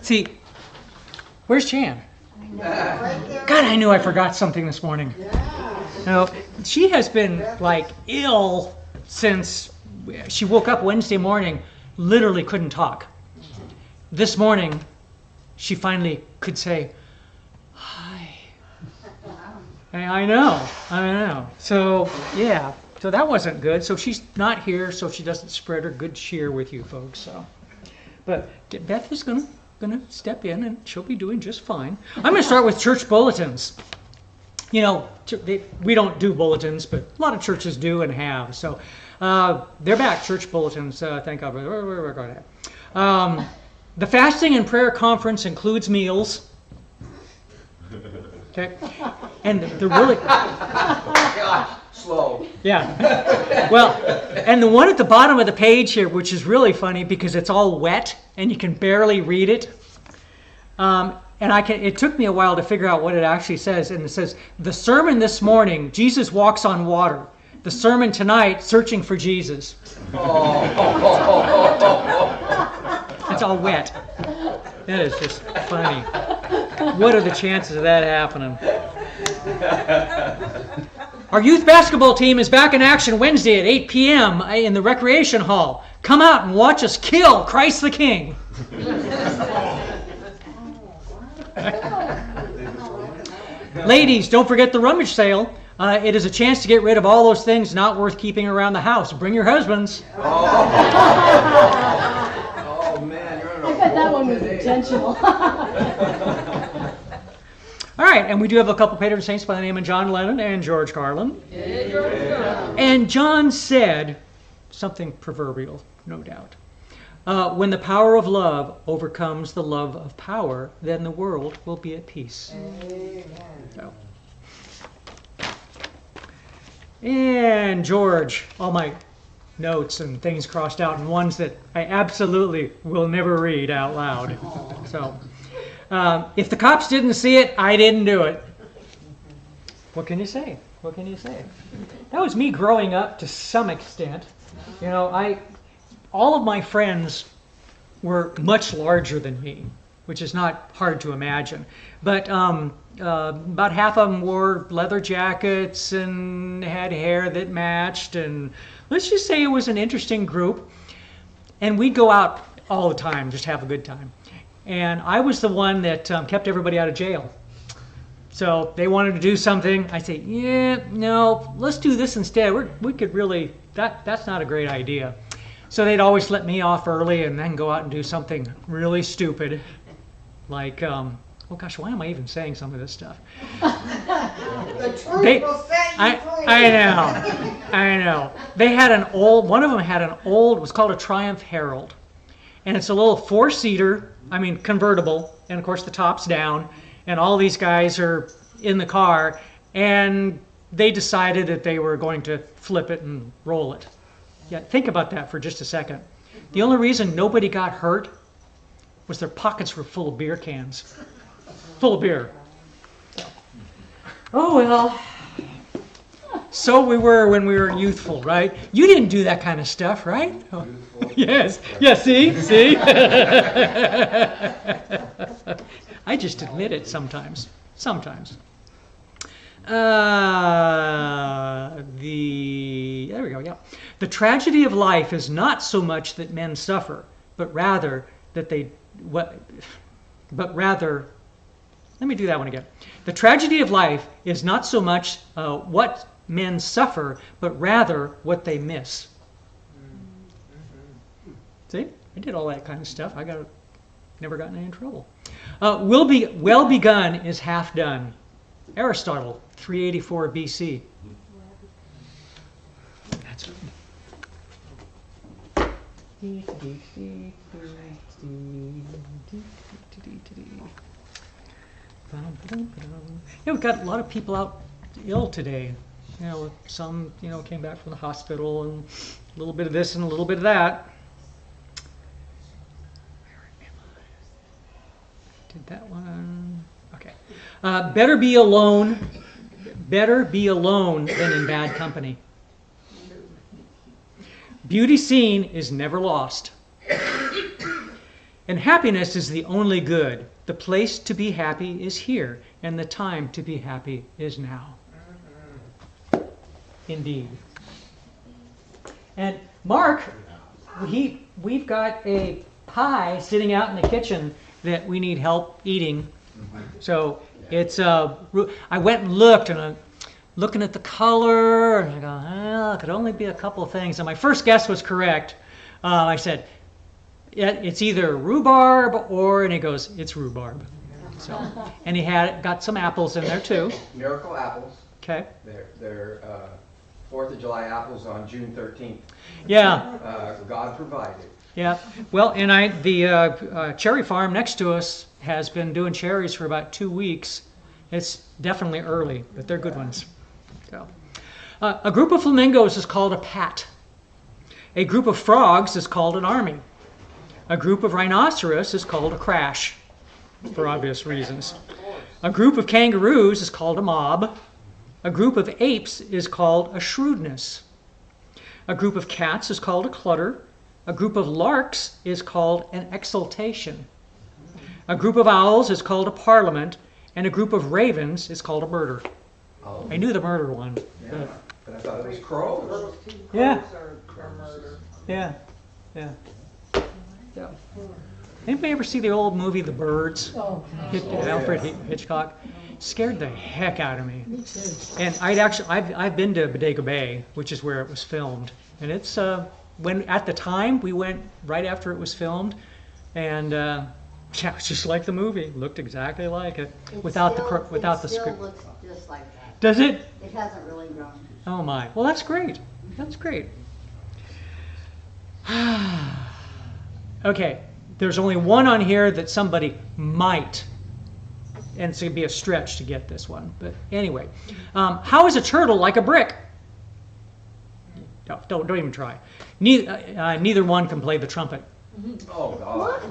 See, where's Jan? God, I knew I forgot something this morning. No, she has been like ill since she woke up Wednesday morning, literally couldn't talk. This morning, she finally could say, hi. I know. So, yeah, so that wasn't good. So she's not here, so she doesn't spread her good cheer with you folks. So, but Beth is gonna step in, and she'll be doing just fine. I'm gonna start with church bulletins. You know, we don't do bulletins, but a lot of churches do and have. So they're back, church bulletins. Thank God. We're going to. The fasting and prayer conference includes meals. Okay, and the really Gosh, slow. Yeah. Well, and the one at the bottom of the page here, which is really funny because it's all wet and you can barely read it. It took me a while to figure out what it actually says. And it says, the sermon this morning, Jesus walks on water. The sermon tonight, searching for Jesus. It's all wet. That is just funny. What are the chances of that happening? Our youth basketball team is back in action Wednesday at 8 p.m. in the recreation hall. Come out and watch us kill Christ the King. Ladies, don't forget the rummage sale. It is a chance to get rid of all those things not worth keeping around the house. Bring your husbands. Oh man, you're in a I bet that one was intentional. All right, and we do have a couple patron saints by the name of John Lennon and George Carlin. Hey, George. And John said something proverbial, no doubt. When the power of love overcomes the love of power, then the world will be at peace. Amen. So. And George, all my notes and things crossed out, and ones that I absolutely will never read out loud. So, if the cops didn't see it, I didn't do it. What can you say? What can you say? That was me growing up to some extent. You know, all of my friends were much larger than me, which is not hard to imagine. But about half of them wore leather jackets and had hair that matched. And let's just say it was an interesting group. And we'd go out all the time, just have a good time. And I was the one that kept everybody out of jail. So they wanted to do something. I say, yeah, no, let's do this instead. We could really, that's not a great idea. So they'd always let me off early and then go out and do something really stupid. Like, oh gosh, why am I even saying some of this stuff? The truth will set you free. I know. They had one of them had it was called a Triumph Herald. And it's a little four-seater, convertible, and of course the top's down, and all these guys are in the car, and they decided that they were going to flip it and roll it. Yeah, think about that for just a second. The only reason nobody got hurt was their pockets were full of beer cans. Full of beer. Oh well. So we were when we were youthful, right? You didn't do that kind of stuff, right? Oh. Yes. Yeah, see? I just admit it sometimes. There we go, yeah. The tragedy of life is not so much that men suffer, but rather that let me do that one again. The tragedy of life is not so much what men suffer, but rather what they miss. See? I did all that kind of stuff. Never gotten in trouble. Well begun is half done. Aristotle, 384 BC. That's we've got a lot of people out ill today. Some came back from the hospital, and a little bit of this and a little bit of that. Did that one? Okay. Better be alone than in bad company. Beauty seen is never lost. And happiness is the only good. The place to be happy is here, and the time to be happy is now. Indeed. And Mark, we've got a pie sitting out in the kitchen that we need help eating. So it's I went and looked, and I'm looking at the color, and I go, well, it could only be a couple of things. And my first guess was correct. I said, yeah, it's either rhubarb and he goes, it's rhubarb. So, and he got some apples in there too. Miracle apples. Okay. They're 4th of July apples on June 13th. Yeah. God provided. Yeah. Well, and the cherry farm next to us has been doing cherries for about 2 weeks. It's definitely early, but they're good ones. So, a group of flamingos is called a pat. A group of frogs is called an army. A group of rhinoceros is called a crash, for obvious reasons. A group of kangaroos is called a mob. A group of apes is called a shrewdness. A group of cats is called a clutter. A group of larks is called an exultation. A group of owls is called a parliament. And a group of ravens is called a murder. Oh. I knew the murder one. Yeah. But I thought it was crows. Yeah. Yeah. Yeah. Yeah. Anybody ever see the old movie The Birds? Oh, Alfred Hitchcock? Scared the heck out of me. And I've been to Bodega Bay, which is where it was filmed, and it's when at the time we went right after it was filmed, and yeah, it's just like the movie. Looked exactly like it without the script. It still looks just like that. Does it? It hasn't really grown. Oh my. Well, that's great. That's great. Okay, there's only one on here that somebody might, and it's going to be a stretch to get this one. But anyway, how is a turtle like a brick? No, don't even try. Neither one can play the trumpet. Oh, God.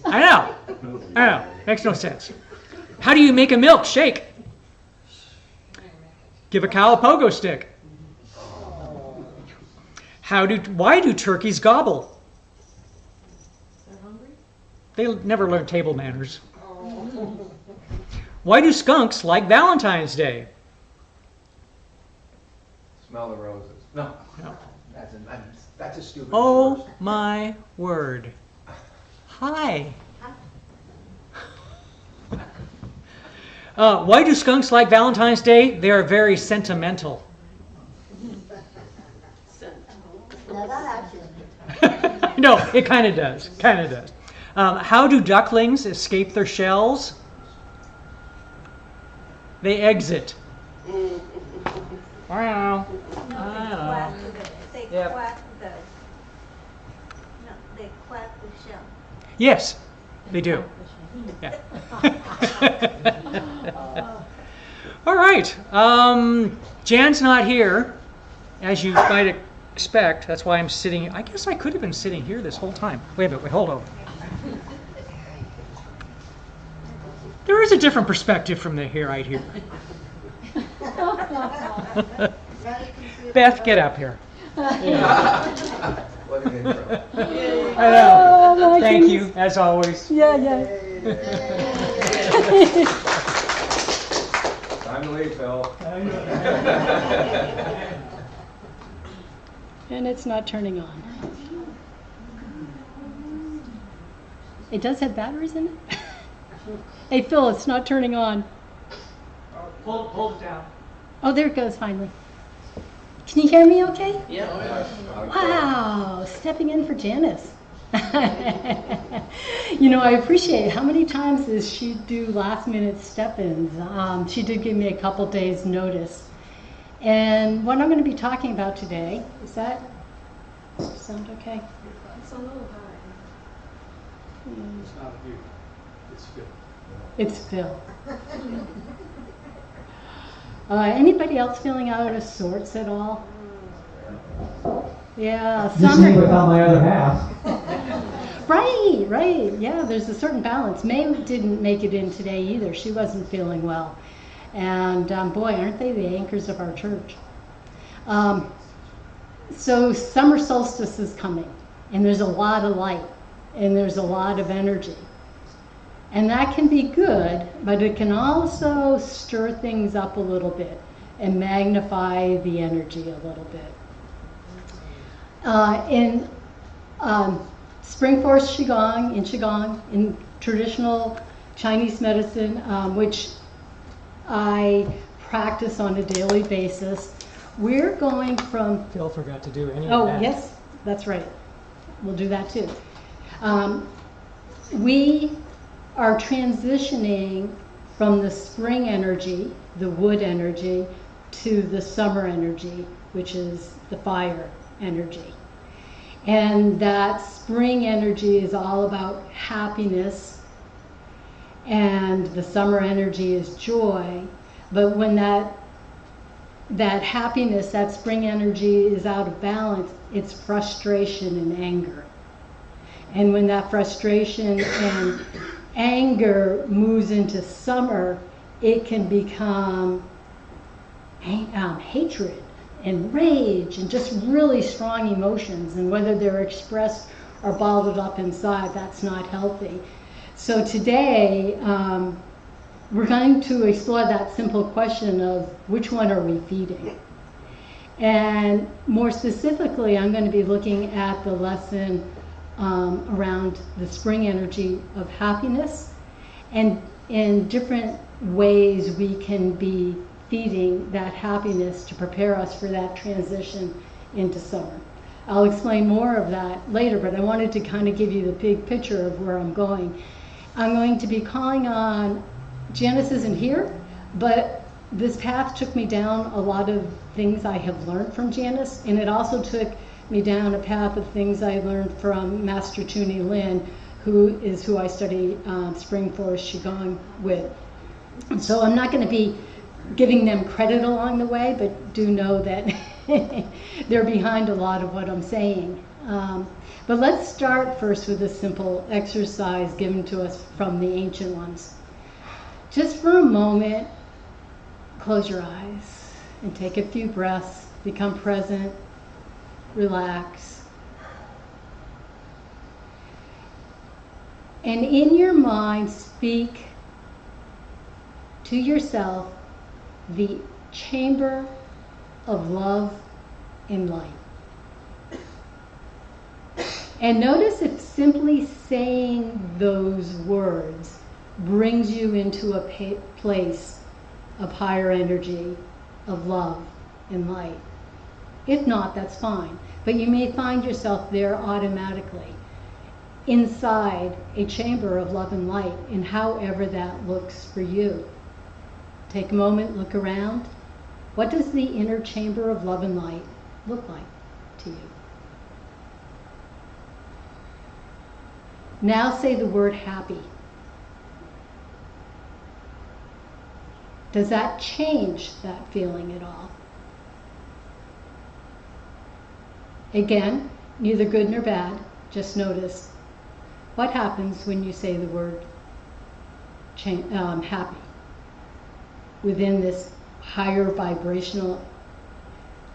I know. Makes no sense. How do you make a milkshake? Give a cow a pogo stick. Why do turkeys gobble? They never learn table manners. Why do skunks like Valentine's Day? Smell the roses. No. That's a stupid verse. Oh my word. Hi. Why do skunks like Valentine's Day? They are very sentimental. Now that actually. No, it kind of does. How do ducklings escape their shells? They exit. Wow. They Yep. quack they quack the shell. Yes, they do. Yeah. All right. Jan's not here, as you might expect. That's why I'm sitting. I guess I could have been sitting here this whole time. Wait a minute. Hold on. There is a different perspective from right here. Beth, get up here. What an intro. I know. Thank you, as always. Yeah. Time to leave, Phil. And it's not turning on. It does have batteries in it? Hey Phil, it's not turning on. Hold it down. Oh, there it goes finally. Can you hear me okay? Yeah. Wow, stepping in for Janice. You know, I appreciate how many times does she do last minute step-ins. She did give me a couple days notice. And what I'm going to be talking about today, is that sound okay? It's a little high. It's not you, it's Phil. It's Phil. Anybody else feeling out of sorts at all? Yeah, Summer. without my other half. Right. Yeah, there's a certain balance. May didn't make it in today either. She wasn't feeling well. And boy, aren't they the anchors of our church. So summer solstice is coming, and there's a lot of light. and there's a lot of energy. And that can be good, but it can also stir things up a little bit and magnify the energy a little bit. In Spring Forest Qigong, in traditional Chinese medicine, which I practice on a daily basis, we're going from... Phil forgot to do any of Oh, that. yes, that's right. We'll do that too. We are transitioning from the spring energy, the wood energy, to the summer energy, which is the fire energy. And that spring energy is all about happiness, and the summer energy is joy. But when that happiness, that spring energy is out of balance, it's frustration and anger. And when that frustration and anger moves into summer, it can become hatred and rage and just really strong emotions. And whether they're expressed or bottled up inside, that's not healthy. So today, we're going to explore that simple question of which one are we feeding? And more specifically, I'm going to be looking at the lesson around the spring energy of happiness, and in different ways we can be feeding that happiness to prepare us for that transition into summer. I'll explain more of that later, but I wanted to kind of give you the big picture of where I'm going. I'm going to be calling on, Janice isn't here, but this path took me down a lot of things I have learned from Janice, and it also took me down a path of things I learned from Master Tuni Lin, who I study Spring Forest Qigong with. And so I'm not going to be giving them credit along the way, but do know that they're behind a lot of what I'm saying. But let's start first with a simple exercise given to us from the ancient ones. Just for a moment, close your eyes and take a few breaths, become present, relax. And in your mind, speak to yourself the chamber of love and light. And notice if simply saying those words brings you into a place of higher energy, of love and light. If not, that's fine. But you may find yourself there automatically, inside a chamber of love and light, and however that looks for you. Take a moment, look around. What does the inner chamber of love and light look like to you? Now say the word happy. Does that change that feeling at all? Again, neither good nor bad, just notice what happens when you say the word happy within this higher vibrational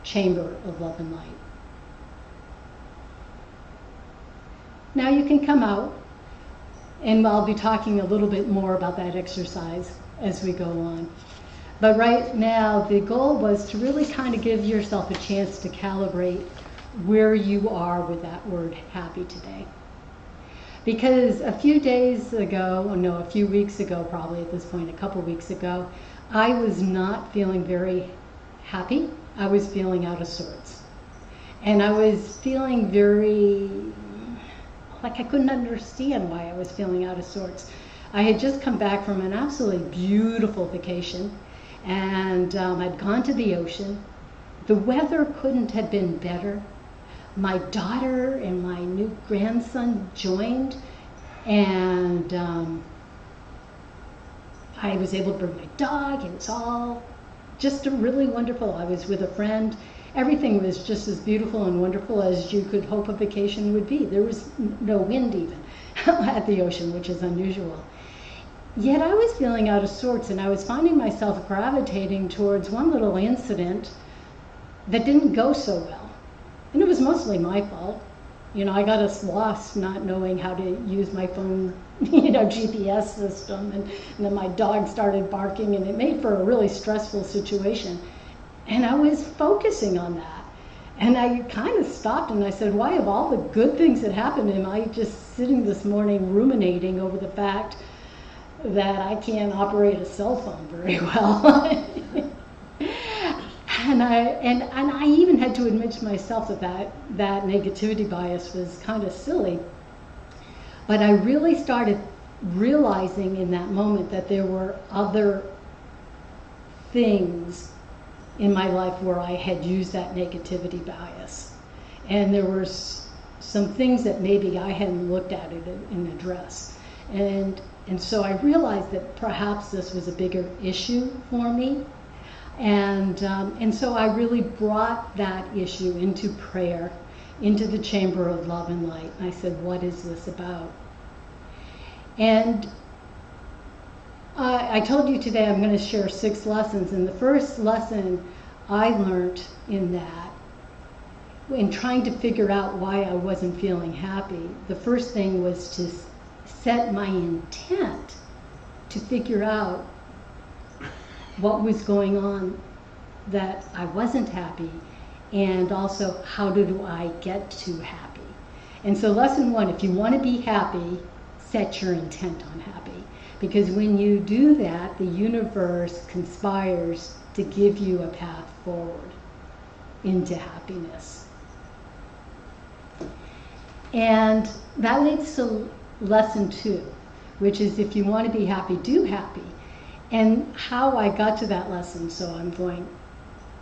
chamber of love and light. Now you can come out, and I'll be talking a little bit more about that exercise as we go on. But right now, the goal was to really kind of give yourself a chance to calibrate where you are with that word happy today. Because a few weeks ago, probably at this point, a couple weeks ago, I was not feeling very happy. I was feeling out of sorts. And I was feeling very, like I couldn't understand why I was feeling out of sorts. I had just come back from an absolutely beautiful vacation, and I'd gone to the ocean. The weather couldn't have been better. My daughter and my new grandson joined, and I was able to bring my dog. It was all just really wonderful. I was with a friend. Everything was just as beautiful and wonderful as you could hope a vacation would be. There was no wind even at the ocean, which is unusual. Yet I was feeling out of sorts, and I was finding myself gravitating towards one little incident that didn't go so well. And it was mostly my fault. I got us lost not knowing how to use my phone, GPS system, and then my dog started barking, and it made for a really stressful situation. And I was focusing on that. And I kind of stopped and I said, why of all the good things that happened am I just sitting this morning ruminating over the fact that I can't operate a cell phone very well? And I even had to admit to myself that negativity bias was kind of silly. But I really started realizing in that moment that there were other things in my life where I had used that negativity bias. And there were some things that maybe I hadn't looked at it and addressed. And so I realized that perhaps this was a bigger issue for me. And so I really brought that issue into prayer, into the chamber of love and light. And I said, what is this about? And I told you today I'm going to share 6 lessons. And the first lesson I learned in that, in trying to figure out why I wasn't feeling happy, the first thing was to set my intent to figure out what was going on that I wasn't happy, and also how do I get to happy. And so lesson 1, if you want to be happy, set your intent on happy. Because when you do that, the universe conspires to give you a path forward into happiness. And that leads to lesson 2, which is if you want to be happy, do happy. And how I got to that lesson, so I'm going,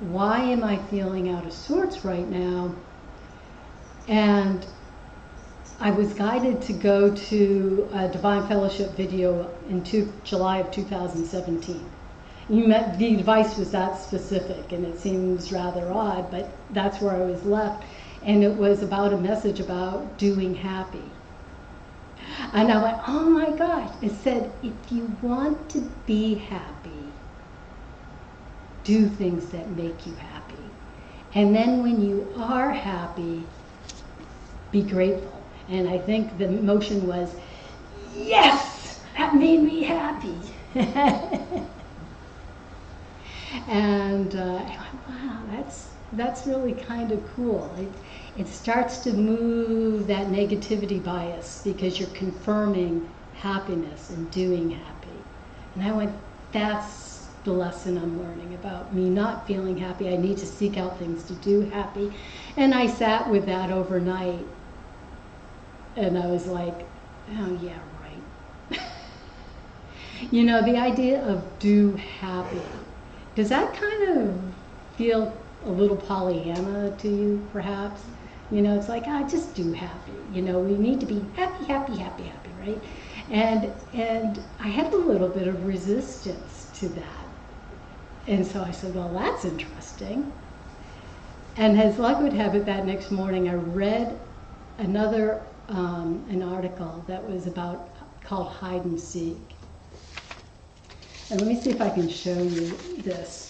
why am I feeling out of sorts right now? And I was guided to go to a Divine Fellowship video in July of 2017. The advice was that specific, and it seems rather odd, but that's where I was left. And it was about a message about doing happy. And I went, oh my gosh. It said, if you want to be happy, do things that make you happy. And then when you are happy, be grateful. And I think the emotion was, yes, that made me happy. And I went, wow, that's really kind of cool. It starts to move that negativity bias because you're confirming happiness and doing happy. And I went, that's the lesson I'm learning about me not feeling happy. I need to seek out things to do happy. And I sat with that overnight, and I was like, oh yeah, right. The idea of do happy, does that kind of feel a little Pollyanna to you, perhaps? It's like, just do happy. We need to be happy, happy, happy, happy, right? And I had a little bit of resistance to that. And so I said, well, that's interesting. And as luck would have it, that next morning I read another, an article that was called Hide and Seek. And let me see if I can show you this.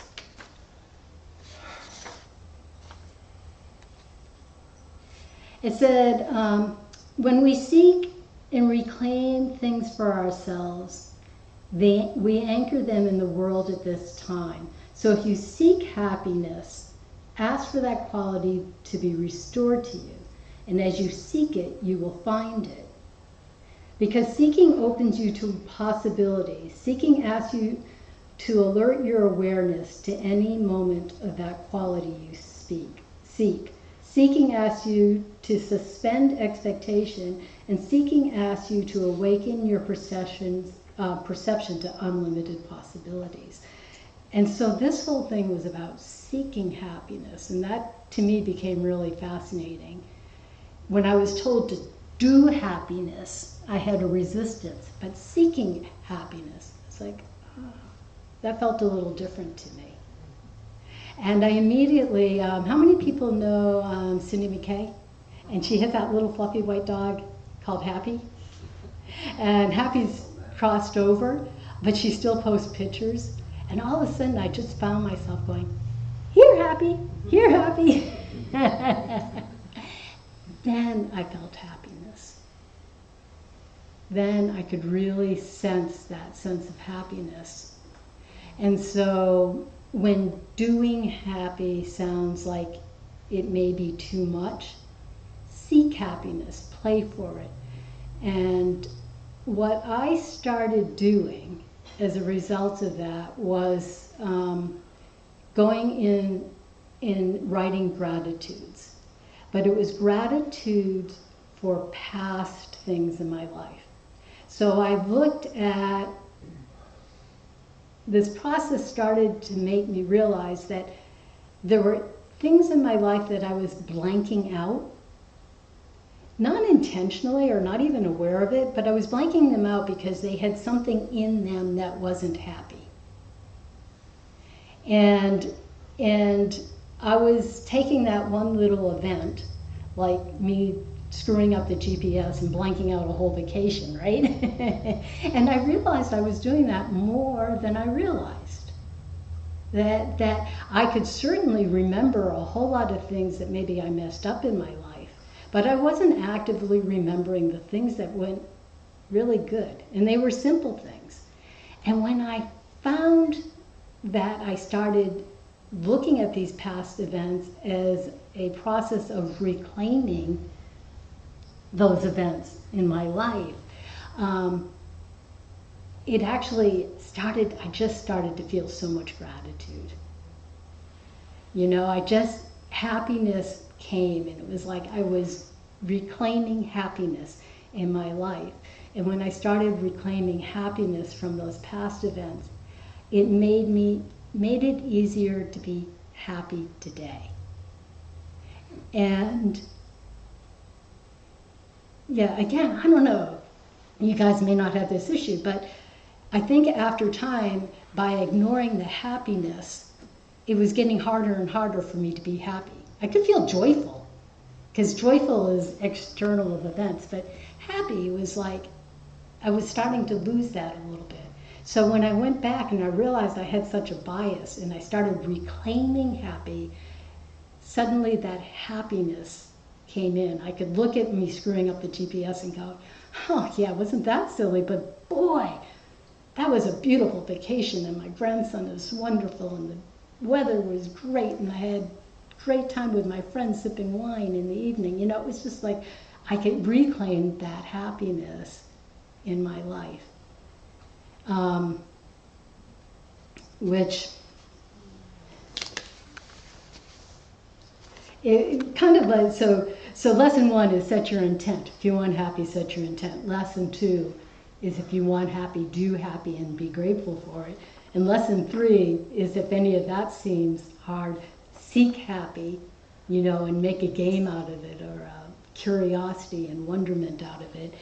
It said, when we seek and reclaim things for ourselves, we anchor them in the world at this time. So if you seek happiness, ask for that quality to be restored to you. And as you seek it, you will find it. Because seeking opens you to possibilities. Seeking asks you to alert your awareness to any moment of that quality you seek. Seeking asks you to suspend expectation, and seeking asks you to awaken your perception to unlimited possibilities. And so this whole thing was about seeking happiness, and that to me became really fascinating. When I was told to do happiness, I had a resistance, but seeking happiness, it's like, oh, that felt a little different to me. And I immediately, how many people know Cindy McKay? And she has that little fluffy white dog called Happy. And Happy's crossed over, but she still posts pictures. And all of a sudden I just found myself going, here Happy, here Happy. then I felt happiness. Then I could really sense that sense of happiness. And so when doing happy sounds like it may be too much, seek happiness, play for it. And what I started doing as a result of that was going in writing gratitudes. But it was gratitude for past things in my life. So I looked at, this process started to make me realize that there were things in my life that I was blanking out, not intentionally or not even aware of it, but I was blanking them out because they had something in them that wasn't happy. And I was taking that one little event, like me screwing up the GPS and blanking out a whole vacation, right? And I realized I was doing that more than I realized. That I could certainly remember a whole lot of things that maybe I messed up in my life, but I wasn't actively remembering the things that went really good, and they were simple things. And when I found that I started looking at these past events as a process of reclaiming those events in my life, it actually started, I just started to feel so much gratitude. You know, happiness came, and it was like I was reclaiming happiness in my life. And when I started reclaiming happiness from those past events, it made it easier to be happy today. And yeah, again, I don't know, you guys may not have this issue, but I think after time, by ignoring the happiness, it was getting harder and harder for me to be happy. I could feel joyful, because joyful is external of events, but happy was like, I was starting to lose that a little bit. So when I went back and I realized I had such a bias and I started reclaiming happy, suddenly that happiness came in. I could look at me screwing up the GPS and go, oh yeah, wasn't that silly, but boy, that was a beautiful vacation and my grandson is wonderful and the weather was great and I had great time with my friends sipping wine in the evening. You know, it was just like I could reclaim that happiness in my life. Which it kind of like, so lesson 1 is set your intent. If you want happy, set your intent. Lesson 2 is if you want happy, do happy and be grateful for it. And lesson 3 is if any of that seems hard, seek happy, you know, and make a game out of it, or curiosity and wonderment out of it.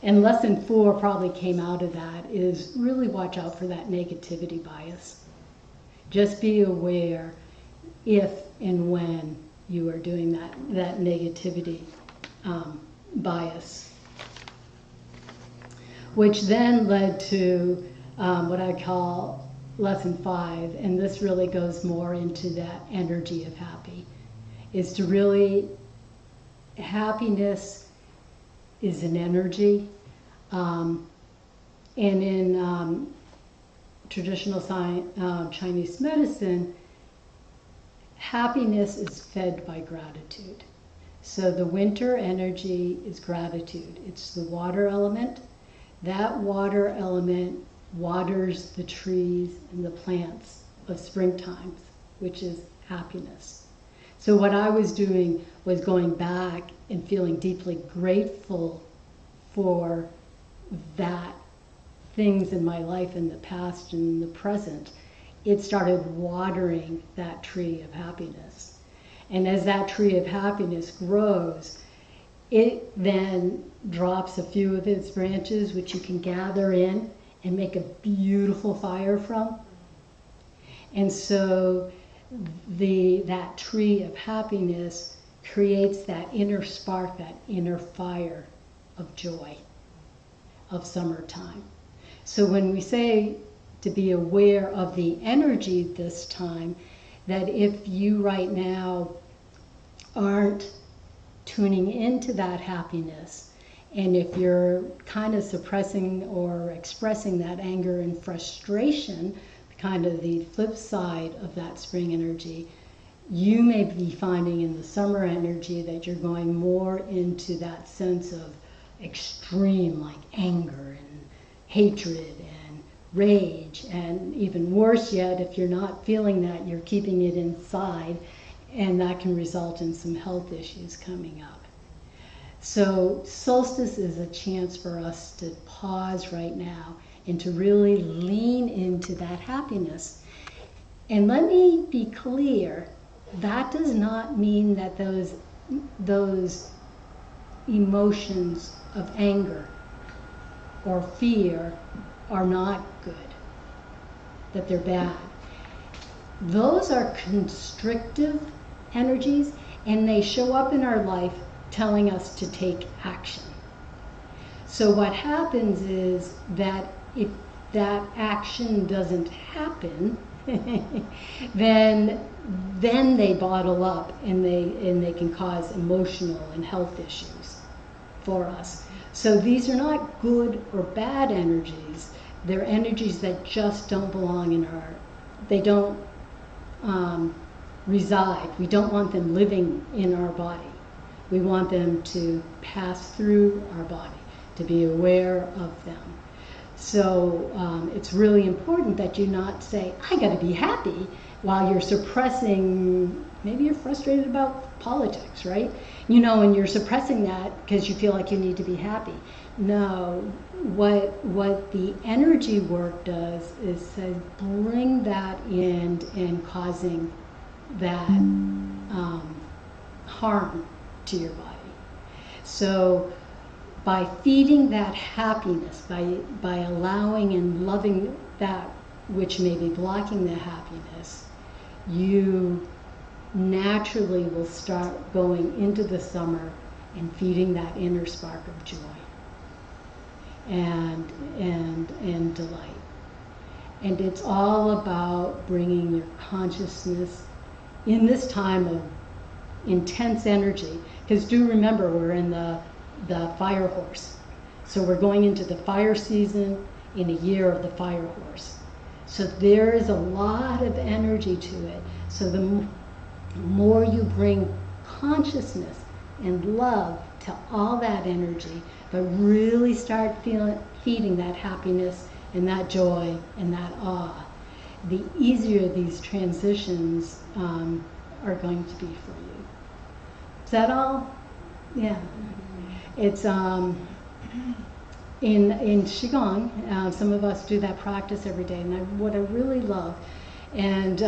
And lesson 4 probably came out of that, is really watch out for that negativity bias. Just be aware if and when you are doing that negativity bias. Which then led to what I call lesson 5, and this really goes more into that energy of happy, is to really, happiness is an energy, and in traditional Chinese medicine, happiness is fed by gratitude. So the winter energy is gratitude. It's the water element. That water element waters the trees and the plants of springtime, which is happiness. So what I was doing was going back and feeling deeply grateful for that things in my life in the past and in the present. It started watering that tree of happiness. And as that tree of happiness grows, it then drops a few of its branches, which you can gather in and make a beautiful fire from. And so that tree of happiness creates that inner spark, that inner fire of joy, of summertime. So when we say to be aware of the energy this time, that if you right now aren't tuning into that happiness. And if you're kind of suppressing or expressing that anger and frustration, kind of the flip side of that spring energy, you may be finding in the summer energy that you're going more into that sense of extreme, like anger and hatred and rage, and even worse yet, if you're not feeling that, you're keeping it inside, and that can result in some health issues coming up. So solstice is a chance for us to pause right now and to really lean into that happiness. And let me be clear, that does not mean that those emotions of anger or fear are not good, that they're bad. Those are constrictive energies, and they show up in our life telling us to take action. So what happens is that if that action doesn't happen, then they bottle up, and they can cause emotional and health issues for us. So these are not good or bad energies. They're energies that just don't belong in they don't reside. We don't want them living in our body. We want them to pass through our body, to be aware of them. So it's really important that you not say, I gotta be happy, while you're suppressing, maybe you're frustrated about politics, right? And you're suppressing that because you feel like you need to be happy. No, what the energy work does is to bring that in and causing that harm to your body. So by feeding that happiness, by allowing and loving that which may be blocking the happiness, you naturally will start going into the summer and feeding that inner spark of joy and delight. And it's all about bringing your consciousness in this time of intense energy, because do remember, we're in the fire horse. So we're going into the fire season in a year of the fire horse. So there is a lot of energy to it. So the more you bring consciousness and love to all that energy, but really start feeding that happiness and that joy and that awe, the easier these transitions are going to be for you. Is that all? Yeah. It's in Qigong, some of us do that practice every day, and what I really love, and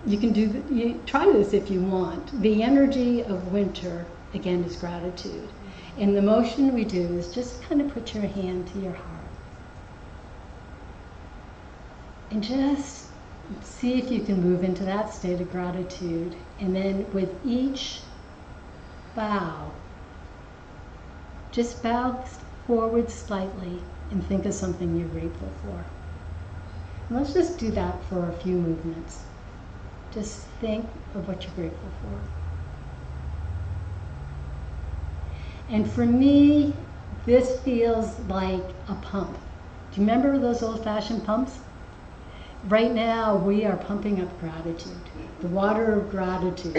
you can try this if you want. The energy of winter, again, is gratitude. And the motion we do is just kind of put your hand to your heart. And just see if you can move into that state of gratitude. And then with each bow, just bow forward slightly and think of something you're grateful for. And let's just do that for a few movements. Just think of what you're grateful for. And for me, this feels like a pump. Do you remember those old-fashioned pumps? Right now, we are pumping up gratitude, the water of gratitude.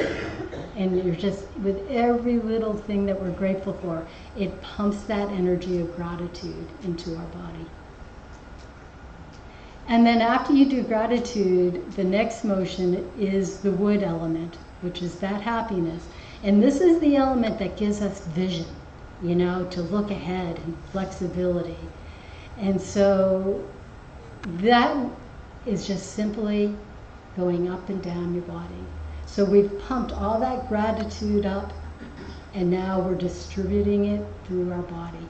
And you're just, with every little thing that we're grateful for, it pumps that energy of gratitude into our body. And then after you do gratitude, the next motion is the wood element, which is that happiness. And this is the element that gives us vision, to look ahead and flexibility. And so that is just simply going up and down your body. So we've pumped all that gratitude up, and now we're distributing it through our body.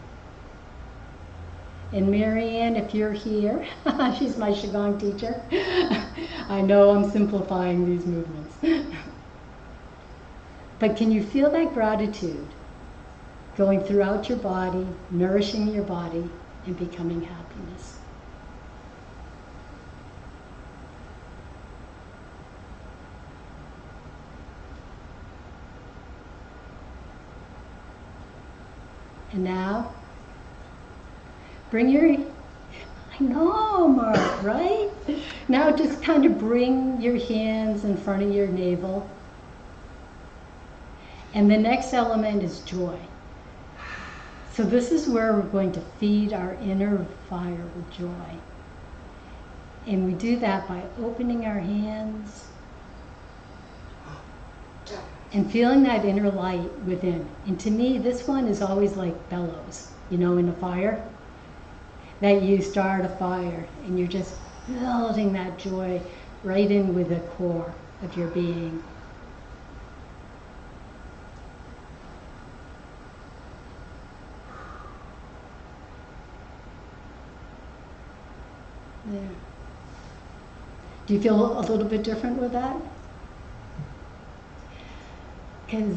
And Marianne, if you're here, she's my Qigong teacher. I know I'm simplifying these movements. But can you feel that gratitude going throughout your body, nourishing your body, and becoming happiness? And now, bring your, I know, Mark, right? Now just kind of bring your hands in front of your navel. And the next element is joy. So this is where we're going to feed our inner fire with joy. And we do that by opening our hands and feeling that inner light within. And to me, this one is always like bellows, in a fire. That you start a fire and you're just building that joy right in with the core of your being. There. Do you feel a little bit different with that? Because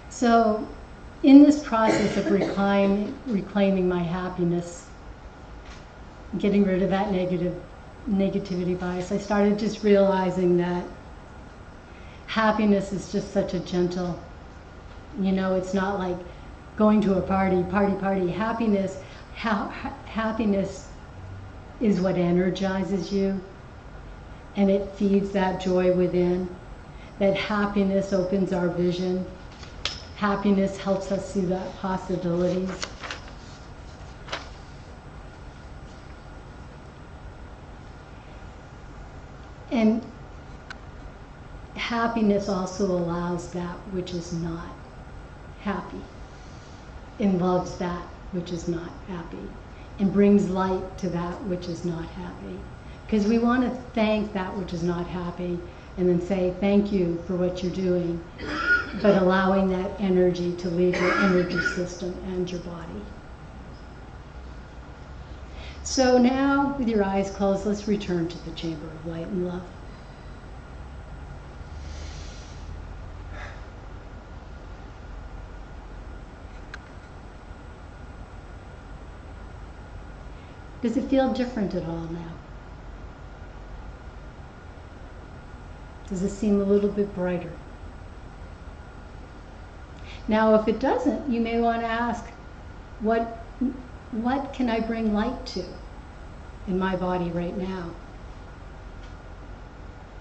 so in this process of reclaiming my happiness, getting rid of that negativity bias, I started just realizing that happiness is just such a gentle, it's not like going to a party. Happiness is what energizes you, and it feeds that joy within. That happiness opens our vision. Happiness helps us see the possibilities. And happiness also allows that which is not happy, and loves that which is not happy, and brings light to that which is not happy. Because we want to thank that which is not happy and then say thank you for what you're doing, but allowing that energy to leave your energy system and your body. So now, with your eyes closed, let's return to the chamber of light and love. Does it feel different at all now? Does it seem a little bit brighter? Now, if it doesn't, you may want to ask, what can I bring light to in my body right now?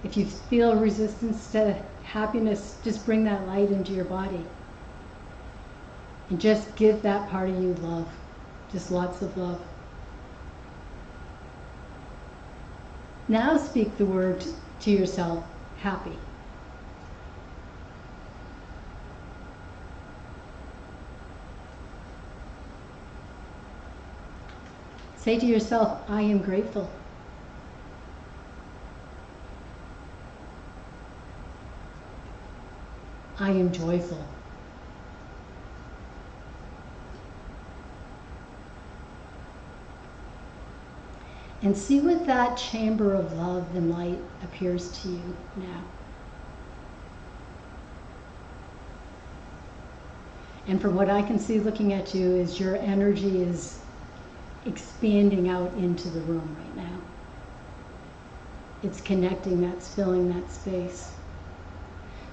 If you feel resistance to happiness, just bring that light into your body. And just give that part of you love, just lots of love. Now speak the word to yourself, happy. Say to yourself, I am grateful. I am joyful. And see what that chamber of love and light appears to you now. And from what I can see looking at you is your energy is expanding out into the room right now. It's connecting, that's filling that space.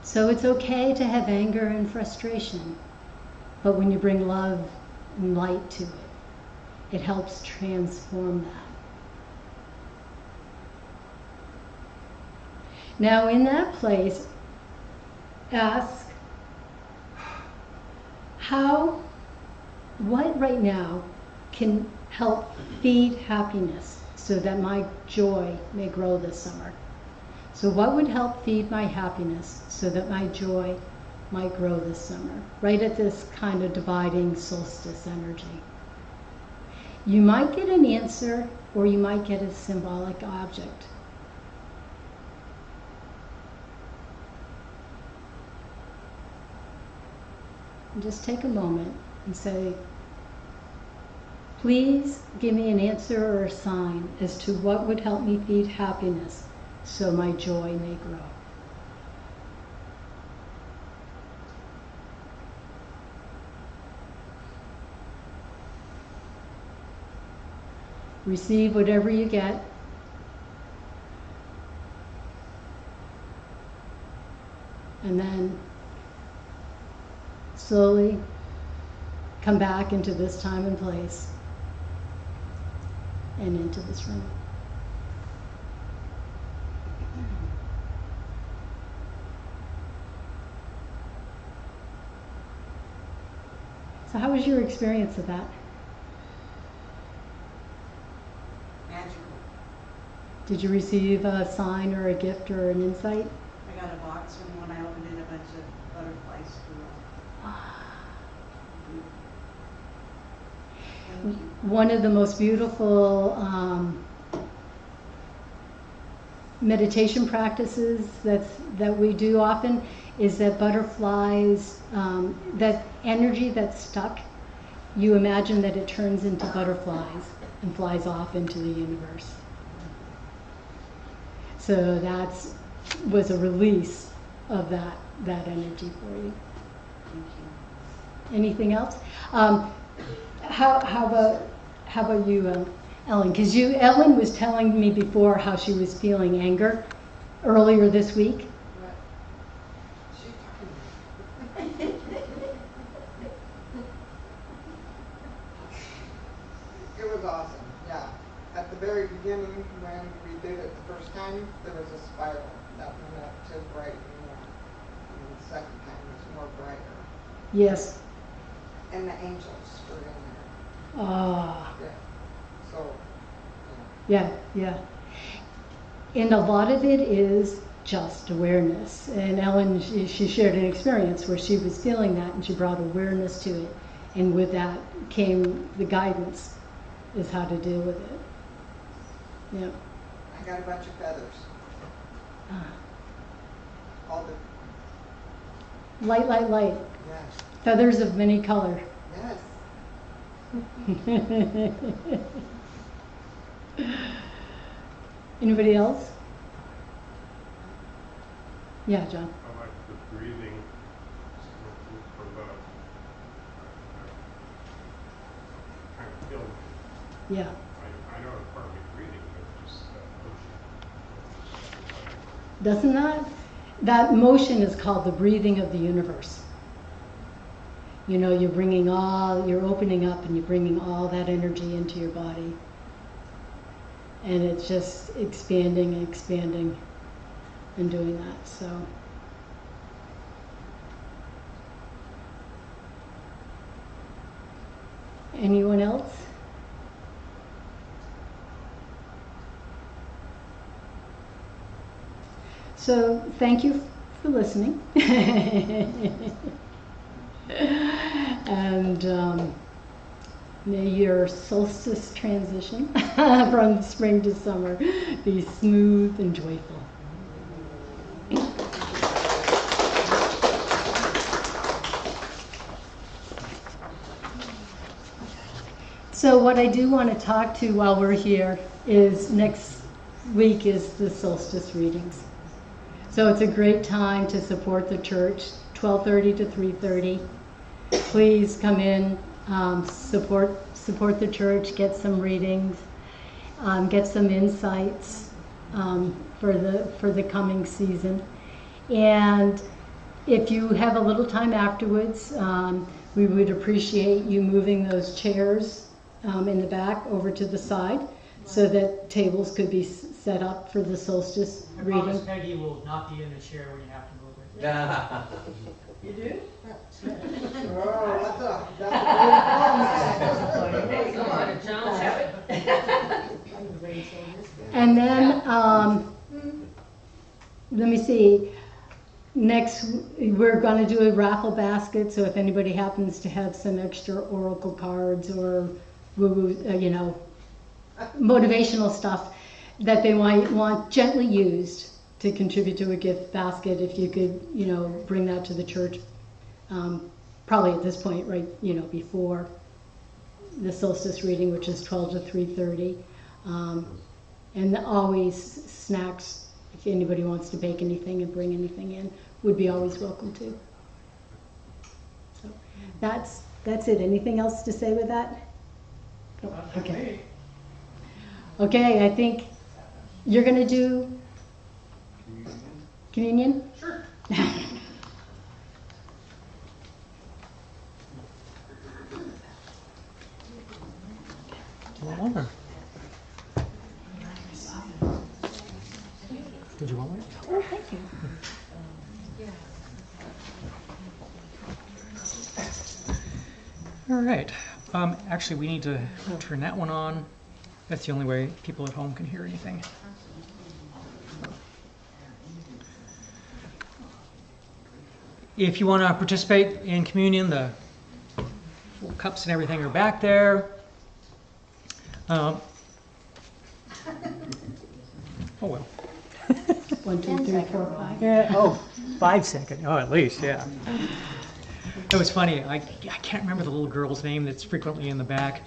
So it's okay to have anger and frustration, but when you bring love and light to it, it helps transform that. Now in that place, ask, what right now can help feed happiness so that my joy may grow this summer? So what would help feed my happiness so that my joy might grow this summer? Right at this kind of dividing solstice energy. You might get an answer, or you might get a symbolic object. And just take a moment and say, please give me an answer or a sign as to what would help me feed happiness so my joy may grow. Receive whatever you get, And then slowly come back into this time and place and into this room. So how was your experience of that? Magical. Did you receive a sign or a gift or an insight? I got a box, and when I opened it, a bunch of butterflies flew out. Thank you. One of the most beautiful meditation practices that we do often is that butterflies, that energy that's stuck, you imagine that it turns into butterflies and flies off into the universe. So that was a release of that energy for you. Thank you. Anything else? How about you, Ellen? Because Ellen was telling me before how she was feeling anger earlier this week. What? She talking It was awesome, yeah. At the very beginning, when we did it the first time, there was a spiral that went up to bright and warm. And then the second time was more brighter. Yes. And the angels were in there. Ah. Yeah. So, Yeah. And a lot of it is just awareness. And Ellen, she shared an experience where she was feeling that and she brought awareness to it. And with that came the guidance is how to deal with it. Yeah. I got a bunch of feathers. Ah. All the, Light. yes, Feathers of many color. yes. Anybody else? Yeah, John. I like the breathing for the kind of feel. Yeah. I know it's partly breathing, but just that motion. Doesn't that motion is called the breathing of the universe. You know, you're opening up and you're bringing all that energy into your body. And it's just expanding and doing that, so. Anyone else? So, thank you for listening. And may your solstice transition from spring to summer be smooth and joyful. So what I do want to talk to while we're here is next week is the solstice readings. So it's a great time to support the church, 12:30 to 3:30. Please come in, support the church, get some readings, get some insights for the coming season. And if you have a little time afterwards, we would appreciate you moving those chairs in the back over to the side so that tables could be set up for the solstice I reading. promise Peggy will not be in the chair when you have to move it. You do? Oh, that's a And then, let me see, next, we're going to do a raffle basket, so if anybody happens to have some extra oracle cards or woo-woo, motivational stuff that they might want gently used to contribute to a gift basket, if you could, bring that to the church, probably at this point, right, before the solstice reading, which is 12 to 3:30. And always snacks, if anybody wants to bake anything and bring anything in, would be always welcome to. So that's it. Anything else to say with that? No? Okay. Okay, I think you're going to do communion? Sure. you want one? Oh, thank you. All right. Actually, we need to turn that one on. That's the only way people at home can hear anything. If you want to participate in communion, the cups and everything are back there. Oh well. 1, 2, 3, 4, 5. Yeah. Oh, 5 seconds. Oh, at least, yeah. It was funny. I can't remember the little girl's name that's frequently in the back.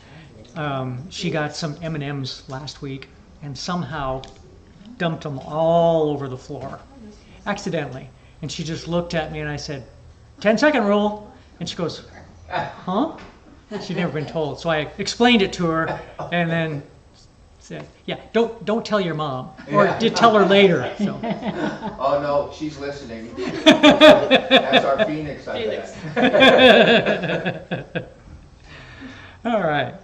She got some M&Ms last week and somehow dumped them all over the floor, accidentally. And she just looked at me and I said, 10-second rule. And she goes, huh? She'd never been told. So I explained it to her and then said, yeah, don't tell your mom. Or did tell her later. So. Oh, no, she's listening. That's our Phoenix, I bet. All right.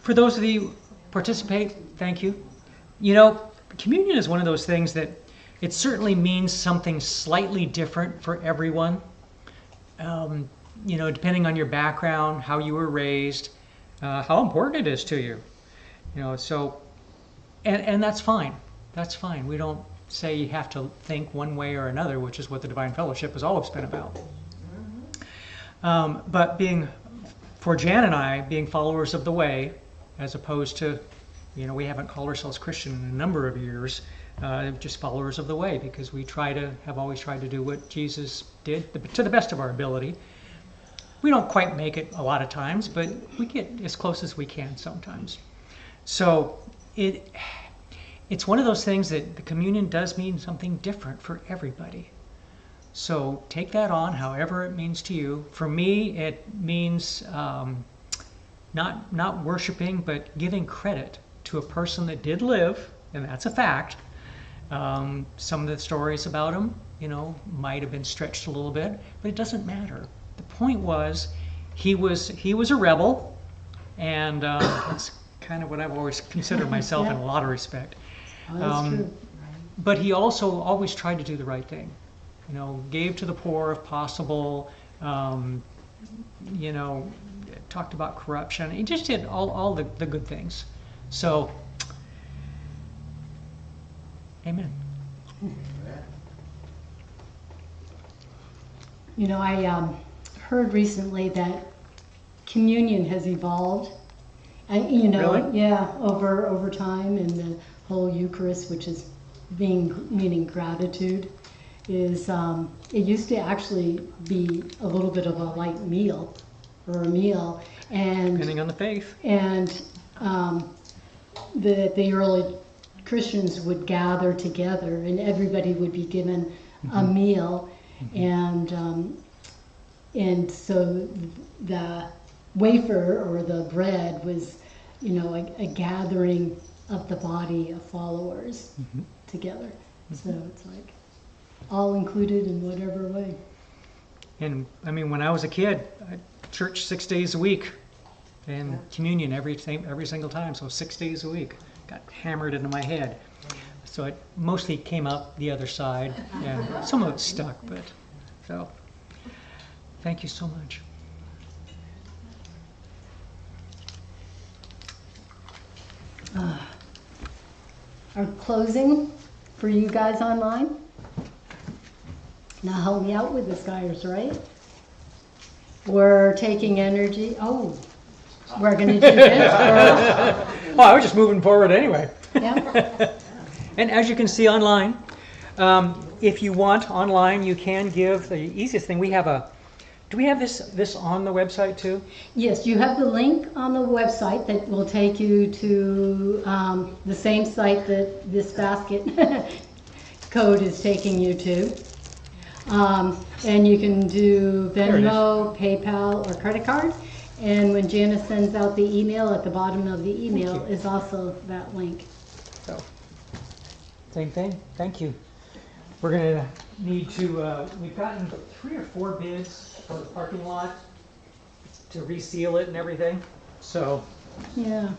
For those of you who participate, thank you. You know, communion is one of those things that it certainly means something slightly different for everyone. You know, depending on your background, how you were raised, how important it is to you. You know, so, and that's fine. That's fine. We don't say you have to think one way or another, which is what the Divine Fellowship has always been about. But for Jan and I, being followers of the way, as opposed to, you know, we haven't called ourselves Christian in a number of years, just followers of the way, because we have always tried to do what Jesus did to the best of our ability. We don't quite make it a lot of times, but we get as close as we can sometimes. So it's one of those things that the communion does mean something different for everybody. So take that on however it means to you. For me, it means not worshiping, but giving credit to a person that did live, and that's a fact. Some of the stories about him, you know, might have been stretched a little bit, but it doesn't matter. The point was, he was a rebel, and that's kind of what I've always considered myself in a lot of respect. Oh, that's true. But he also always tried to do the right thing. You know, gave to the poor if possible. You know, talked about corruption. He just did all the good things. So, amen. You know, I heard recently that communion has evolved. You know, Really? yeah, over time, and the whole Eucharist, which is meaning gratitude, is it used to actually be a little bit of a light meal, or a meal, and Depending on the faith. and the early Christians would gather together, and everybody would be given a meal, and so the wafer or the bread was, you know, a gathering of the body of followers together. So it's like all included in whatever way. And I mean, when I was a kid, church 6 days a week, and communion every single time. So 6 days a week got hammered into my head. So it mostly came out the other side, and some of it stuck. But so, thank you so much. Our closing for you guys online. Now help me out with this, guys, right? We're taking energy. Oh, we're going to do this first. Well, I was just moving forward anyway. Yeah. And as you can see online, if you want online, you can give the easiest thing. We have do we have this on the website too? Yes, you have the link on the website that will take you to the same site that this basket code is taking you to. And you can do Venmo, PayPal, or credit card. And when Janice sends out the email, at the bottom of the email is also that link. So, same thing. Thank you. We're going to need to, we've gotten 3 or 4 bids for the parking lot to reseal it and everything. So, Yeah.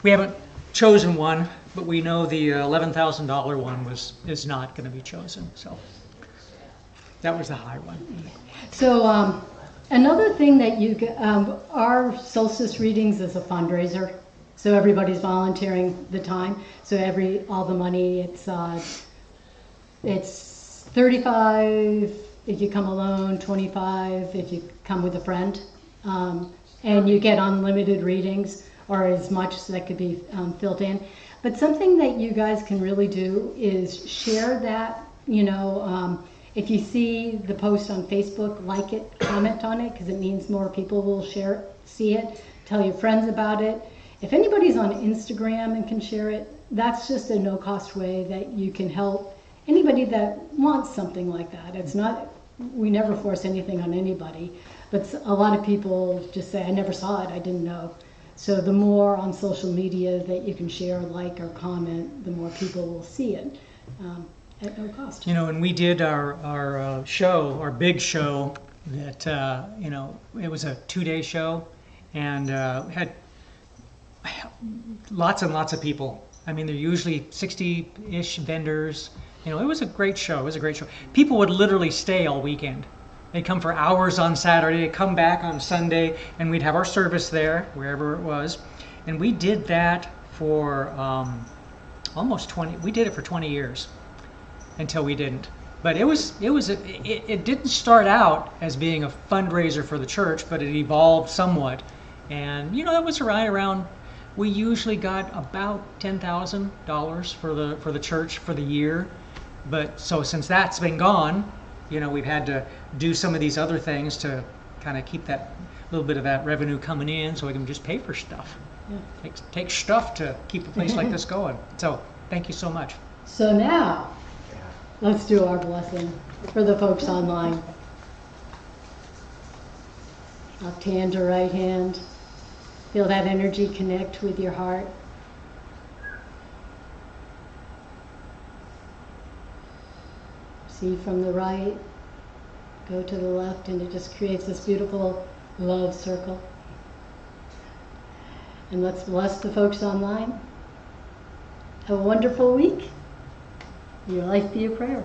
we haven't chosen one, but we know the $11,000 one is not going to be chosen. So that was the high one. So another thing that our solstice readings is a fundraiser. So everybody's volunteering the time. So all the money, it's $35 if you come alone, $25 if you come with a friend, and you get unlimited readings or as much as that could be filled in. But something that you guys can really do is share that. If you see the post on Facebook, like it, comment on it, because it means more people will see it. Tell your friends about it. If anybody's on Instagram and can share it, that's just a no-cost way that you can help anybody that wants something like that. It's not, we never force anything on anybody, but a lot of people just say, I never saw it, I didn't know. So the more on social media that you can share, like, or comment, the more people will see it at no cost. And we did our show, our big show, that, it was a 2-day show, and had lots and lots of people. I mean, there are usually 60-ish vendors. It was a great show. It was a great show. People would literally stay all weekend. They'd come for hours on Saturday, come back on Sunday, and we'd have our service there, wherever it was. And we did that for almost 20. We did it for 20 years until we didn't. But it didn't start out as being a fundraiser for the church, but it evolved somewhat. And that was right around. We usually got about $10,000 for the church for the year. But so since that's been gone, we've had to do some of these other things to kind of keep that little bit of that revenue coming in, so we can just pay for stuff. Yeah. Take stuff to keep a place like this going. So thank you so much. So now, let's do our blessing for the folks online. Left hand to right hand. Feel that energy connect with your heart. See from the right, go to the left, and it just creates this beautiful love circle. And let's bless the folks online. Have a wonderful week. Your life be a prayer.